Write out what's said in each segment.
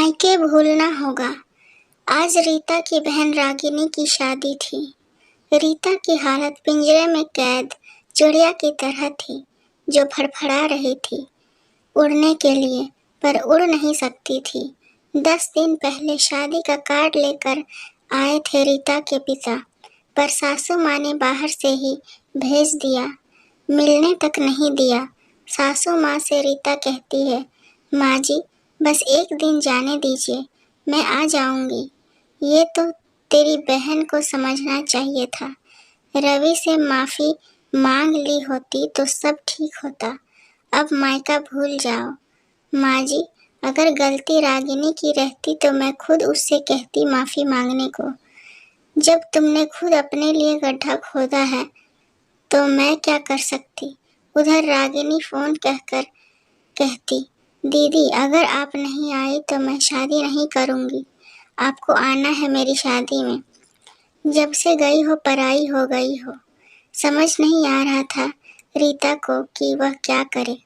मायके भूलना होगा। आज रीता की बहन रागिनी की शादी थी। रीता की हालत पिंजरे में कैद चिड़िया की तरह थी, जो फड़फड़ा रही थी उड़ने के लिए, पर उड़ नहीं सकती थी। 10 दिन पहले शादी का कार्ड लेकर आए थे रीता के पिता, पर सासू माँ ने बाहर से ही भेज दिया, मिलने तक नहीं दिया। सासू माँ से रीता कहती है, माँ जी बस एक दिन जाने दीजिए, मैं आ जाऊंगी। ये तो तेरी बहन को समझना चाहिए था। रवि से माफ़ी मांग ली होती तो सब ठीक होता। अब मायका भूल जाओ। माँ जी, अगर गलती रागिनी की रहती तो मैं खुद उससे कहती माफ़ी मांगने को। जब तुमने खुद अपने लिए गड्ढा खोदा है तो मैं क्या कर सकती। उधर रागिनी फ़ोन कहकर कहती, दीदी अगर आप नहीं आई तो मैं शादी नहीं करूँगी, आपको आना है मेरी शादी में। जब से गई हो पराई हो गई हो। समझ नहीं आ रहा था रीता को कि वह क्या करे।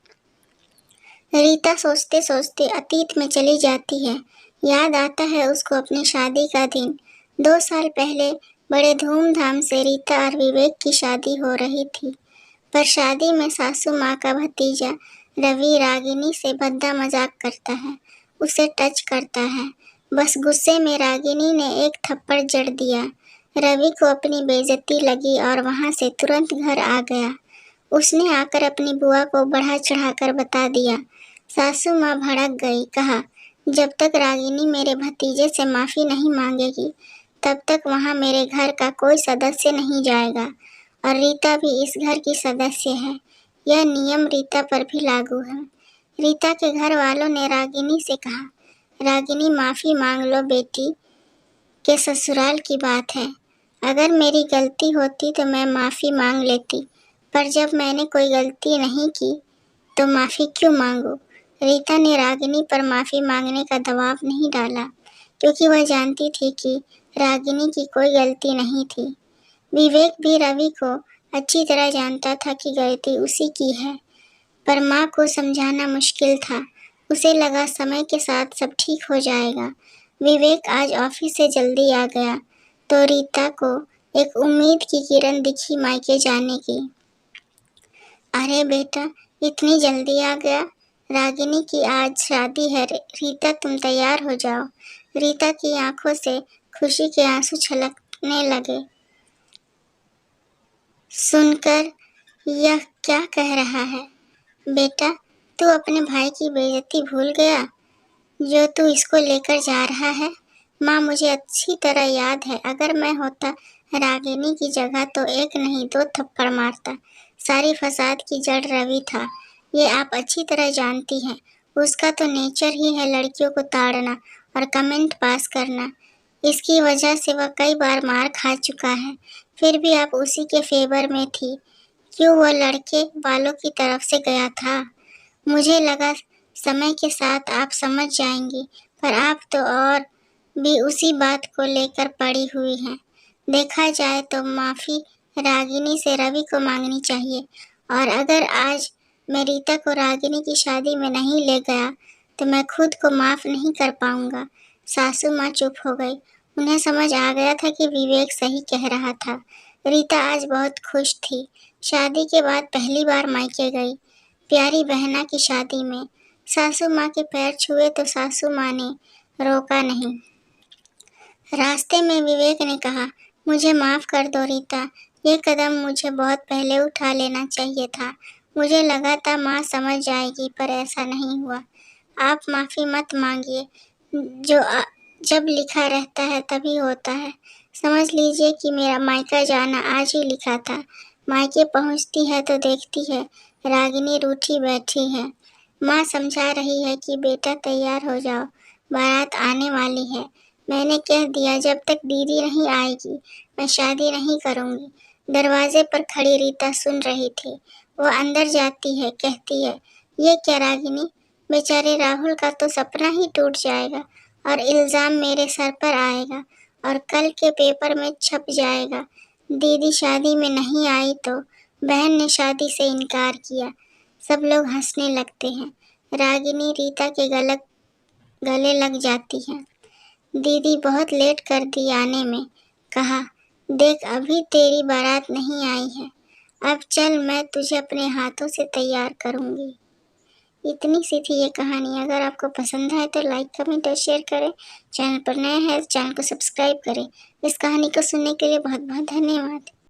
रीता सोचते सोचते अतीत में चली जाती है। याद आता है उसको अपनी शादी का दिन। 2 साल पहले बड़े धूमधाम से रीता और विवेक की शादी हो रही थी, पर शादी में सासू माँ का भतीजा रवि रागिनी से भद्दा मजाक करता है, उसे टच करता है। बस गुस्से में रागिनी ने एक थप्पड़ जड़ दिया। रवि को अपनी बेइज्जती लगी और वहाँ से तुरंत घर आ गया। उसने आकर अपनी बुआ को बढ़ा चढ़ाकर बता दिया। सासू माँ भड़क गई, कहा जब तक रागिनी मेरे भतीजे से माफ़ी नहीं मांगेगी तब तक वहाँ मेरे घर का कोई सदस्य नहीं जाएगा, और रीता भी इस घर की सदस्य है। यह नियम रीता पर भी लागू है। रीता के घर वालों ने रागिनी से कहा, रागिनी माफ़ी मांग लो बेटी, के ससुराल की बात है। अगर मेरी गलती होती तो मैं माफ़ी मांग लेती, पर जब मैंने कोई गलती नहीं की तो माफ़ी क्यों मांगूं। रीता ने रागिनी पर माफ़ी मांगने का दबाव नहीं डाला, क्योंकि वह जानती थी कि रागिनी की कोई गलती नहीं थी। विवेक भी रवि को अच्छी तरह जानता था कि गलती उसी की है, पर माँ को समझाना मुश्किल था। उसे लगा समय के साथ सब ठीक हो जाएगा। विवेक आज ऑफिस से जल्दी आ गया तो रीता को एक उम्मीद की किरण दिखी मायके जाने की। अरे बेटा, इतनी जल्दी आ गया। रागिनी की आज शादी है। रीता तुम तैयार हो जाओ। रीता की आंखों से खुशी के आंसू छलकने लगे। सुनकर यह क्या कह रहा है? बेटा, तू अपने भाई की बेइज्जती भूल गया जो तू इसको लेकर जा रहा है। माँ, मुझे अच्छी तरह याद है, अगर मैं होता रागिनी की जगह तो एक नहीं 2 थप्पड़ मारता। सारी फसाद की जड़ रवि था, ये आप अच्छी तरह जानती हैं। उसका तो नेचर ही है लड़कियों को ताड़ना और कमेंट पास करना। इसकी वजह से वह कई बार मार खा चुका है, फिर भी आप उसी के फेवर में थी। क्यों वह लड़के वालों की तरफ से गया था? मुझे लगा समय के साथ आप समझ जाएंगी, पर आप तो और भी उसी बात को लेकर पड़ी हुई हैं। देखा जाए तो माफ़ी रागिनी से रवि को मांगनी चाहिए, और अगर आज मैं रीता को रागिनी की शादी में नहीं ले गया तो मैं खुद को माफ़ नहीं कर पाऊंगा। सासू माँ चुप हो गई। उन्हें समझ आ गया था कि विवेक सही कह रहा था। रीता आज बहुत खुश थी। शादी के बाद पहली बार मायके गई, प्यारी बहना की शादी में। सासू माँ के पैर छुए तो सासू माँ ने रोका नहीं। रास्ते में विवेक ने कहा, मुझे माफ़ कर दो रीता, ये कदम मुझे बहुत पहले उठा लेना चाहिए था। मुझे लगा था माँ समझ जाएगी, पर ऐसा नहीं हुआ। आप माफ़ी मत मांगिए, जब लिखा रहता है तभी होता है। समझ लीजिए कि मेरा मायका जाना आज ही लिखा था। मायके पहुँचती है तो देखती है रागिनी रूठी बैठी है। माँ समझा रही है कि बेटा तैयार हो जाओ, बारात आने वाली है। मैंने कह दिया जब तक दीदी नहीं आएगी मैं शादी नहीं करूँगी। दरवाजे पर खड़ी रीता सुन रही थी। वह अंदर जाती है, कहती है, ये क्या रागिनी, बेचारे राहुल का तो सपना ही टूट जाएगा और इल्ज़ाम मेरे सर पर आएगा और कल के पेपर में छप जाएगा। दीदी शादी में नहीं आई तो बहन ने शादी से इनकार किया। सब लोग हंसने लगते हैं। रागिनी रीता के गले लग जाती है। दीदी बहुत लेट कर दी आने में। कहा, देख अभी तेरी बारात नहीं आई है, अब चल मैं तुझे अपने हाथों से तैयार करूँगी। इतनी सी थी ये कहानी। अगर आपको पसंद आए तो लाइक कमेंट और शेयर करें। चैनल पर नए हैं तो चैनल को सब्सक्राइब करें। इस कहानी को सुनने के लिए बहुत बहुत धन्यवाद।